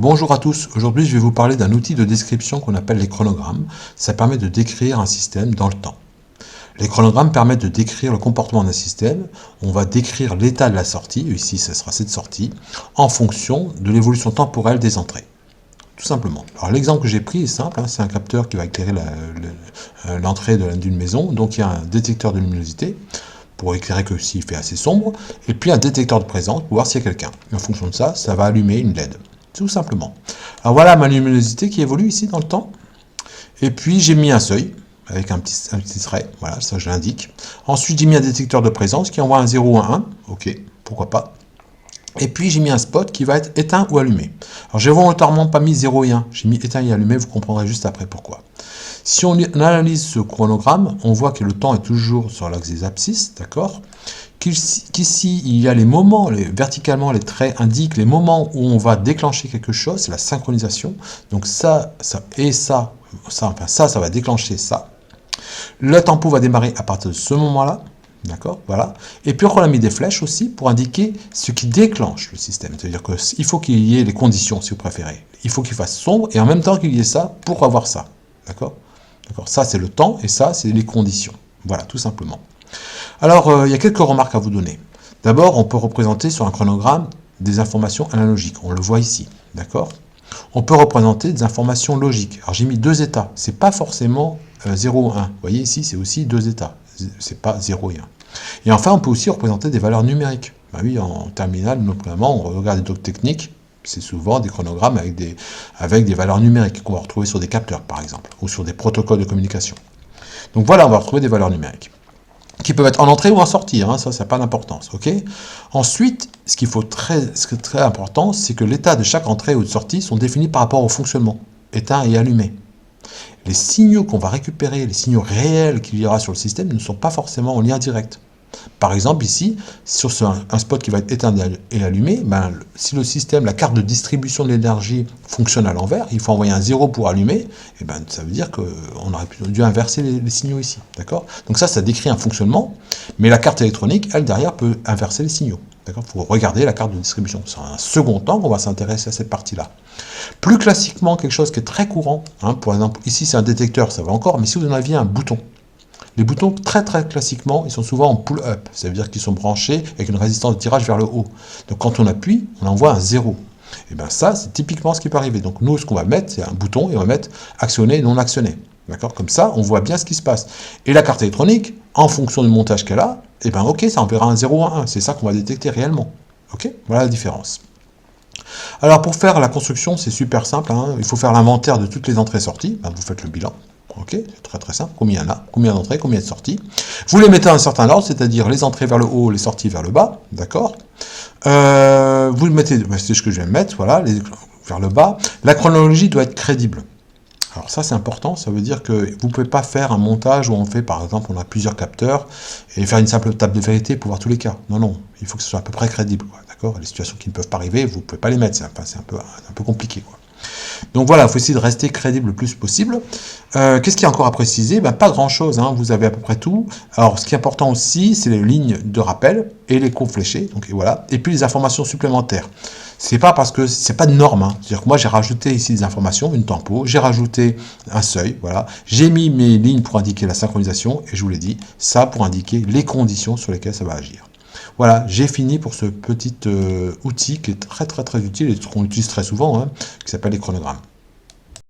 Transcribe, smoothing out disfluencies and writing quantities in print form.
Bonjour à tous, aujourd'hui je vais vous parler d'un outil de description qu'on appelle les chronogrammes. Ça permet de décrire un système dans le temps. Les chronogrammes permettent de décrire le comportement d'un système. On va décrire l'état de la sortie, ici ce sera cette sortie, en fonction de l'évolution temporelle des entrées. Tout simplement. Alors l'exemple que j'ai pris est simple, c'est un capteur qui va éclairer l'entrée d'une maison. Donc il y a un détecteur de luminosité pour éclairer que s'il fait assez sombre, et puis un détecteur de présence pour voir s'il y a quelqu'un. En fonction de ça, ça va allumer une LED. Tout simplement. Alors voilà ma luminosité qui évolue ici dans le temps. Et puis j'ai mis un seuil avec un petit trait, voilà, ça je l'indique. Ensuite j'ai mis un détecteur de présence qui envoie un 0 ou un 1, ok, pourquoi pas. Et puis j'ai mis un spot qui va être éteint ou allumé. Alors j'ai volontairement pas mis 0 et 1, j'ai mis éteint et allumé, vous comprendrez juste après pourquoi. Si on analyse ce chronogramme, on voit que le temps est toujours sur l'axe des abscisses, d'accord? Qu'ici, il y a les moments, verticalement, les traits indiquent les moments où on va déclencher quelque chose, c'est la synchronisation. Donc ça va déclencher ça. Le tempo va démarrer à partir de ce moment-là, d'accord? Voilà. Et puis on a mis des flèches aussi pour indiquer ce qui déclenche le système. C'est-à-dire qu'il faut qu'il y ait les conditions, si vous préférez. Il faut qu'il fasse sombre et en même temps qu'il y ait ça pour avoir ça, d'accord? Ça, c'est le temps, et ça, c'est les conditions. Voilà, tout simplement. Alors, il y a quelques remarques à vous donner. D'abord, on peut représenter sur un chronogramme des informations analogiques. On le voit ici, d'accord? On peut représenter des informations logiques. Alors, j'ai mis deux états. C'est pas forcément 0 ou 1. Vous voyez, ici, c'est aussi deux états. C'est pas 0 et 1. Et enfin, on peut aussi représenter des valeurs numériques. Ben oui, en terminale, notamment, on regarde des docs techniques. C'est souvent des chronogrammes avec des valeurs numériques qu'on va retrouver sur des capteurs, par exemple, ou sur des protocoles de communication. Donc voilà, on va retrouver des valeurs numériques, qui peuvent être en entrée ou en sortie, ça n'a pas d'importance. Ok. Ensuite, ce qui est très important, c'est que l'état de chaque entrée ou de sortie sont définis par rapport au fonctionnement, éteint et allumé. Les signaux qu'on va récupérer, les signaux réels qu'il y aura sur le système, ne sont pas forcément en lien direct. Par exemple, ici, sur un spot qui va être éteint et allumé, si le système, la carte de distribution de l'énergie fonctionne à l'envers, il faut envoyer un 0 pour allumer, et ça veut dire qu'on aurait dû inverser les signaux ici. D'accord? Donc ça décrit un fonctionnement, mais la carte électronique, elle, derrière, peut inverser les signaux. Il faut regarder la carte de distribution. C'est un second temps qu'on va s'intéresser à cette partie-là. Plus classiquement, quelque chose qui est très courant, par exemple, ici c'est un détecteur, ça va encore, mais si vous en aviez un bouton, les boutons, très classiquement, ils sont souvent en pull-up, ça veut dire qu'ils sont branchés avec une résistance de tirage vers le haut. Donc quand on appuie, on envoie un 0. Et bien ça, c'est typiquement ce qui peut arriver. Donc nous, ce qu'on va mettre, c'est un bouton, et on va mettre actionné et non actionné. D'accord? Comme ça, on voit bien ce qui se passe. Et la carte électronique, en fonction du montage qu'elle a, ok, ça enverra un 0 ou un 1. C'est ça qu'on va détecter réellement. Ok? Voilà la différence. Alors pour faire la construction, c'est super simple. Il faut faire l'inventaire de toutes les entrées-sorties. Vous faites le bilan. Ok, c'est très simple. Combien il y en a? Combien d'entrées? Combien de sorties? Vous les mettez à un certain ordre, c'est-à-dire les entrées vers le haut, les sorties vers le bas. D'accord? Vous le mettez, c'est ce que je viens de mettre, voilà, vers le bas. La chronologie doit être crédible. Alors ça, c'est important. Ça veut dire que vous ne pouvez pas faire un montage où on fait, par exemple, on a plusieurs capteurs et faire une simple table de vérité pour voir tous les cas. Non. Il faut que ce soit à peu près crédible. D'accord? Les situations qui ne peuvent pas arriver, vous ne pouvez pas les mettre. C'est un peu compliqué, quoi. Donc voilà, il faut essayer de rester crédible le plus possible. Qu'est-ce qu'il y a encore à préciser? Pas grand-chose, vous avez à peu près tout. Alors, ce qui est important aussi, c'est les lignes de rappel et les courbes fléchées. Donc voilà. Et puis les informations supplémentaires. C'est pas parce que c'est pas de norme. C'est-à-dire que moi, j'ai rajouté ici des informations, une tempo, j'ai rajouté un seuil, voilà. J'ai mis mes lignes pour indiquer la synchronisation, et je vous l'ai dit, ça pour indiquer les conditions sur lesquelles ça va agir. Voilà, j'ai fini pour ce petit outil qui est très utile et qu'on utilise très souvent, qui s'appelle les chronogrammes.